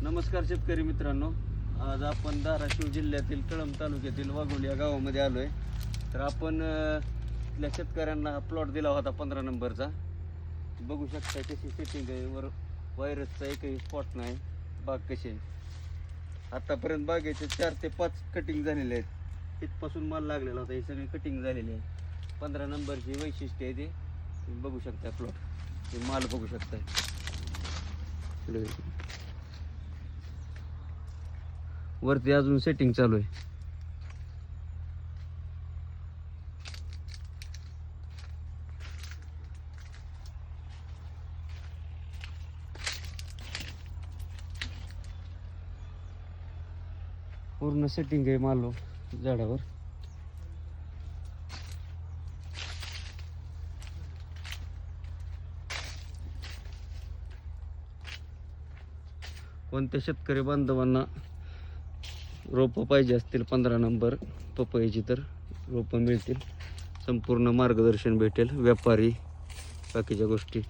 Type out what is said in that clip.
नमस्कार शेतकरी मित्रांनो, आज आपण धाराशिव जिल्ह्यातील कळंब तालुक्यातील वाघोली या गावामध्ये आलो आहे. तर आपण इथल्या शेतकऱ्यांना हा प्लॉट दिला होता 15 नंबरचा. बघू शकता कशी सेटिंग आहे, वर व्हायरसचा एकही स्पॉट नाही. बाग कशी आहे आतापर्यंत, बागेचे 4 ते 5 कटिंग झालेले आहेत. इथपासून माल लागलेला होता, हे सगळी कटिंग झालेली आहे. 15 नंबरची वैशिष्ट्य आहे ते. तुम्ही बघू शकता प्लॉट, हे माल बघू शकता. वरती अजून सेटिंग चालू आहे. पूर्ण सेटिंग आहे माल झाडावर. कोणत्या शेतकरी बांधवांना रोपं पाहिजे असतील 15 नंबर पपईची तर रोपं मिळतील. संपूर्ण मार्गदर्शन भेटेल, व्यापारी बाकीच्या गोष्टी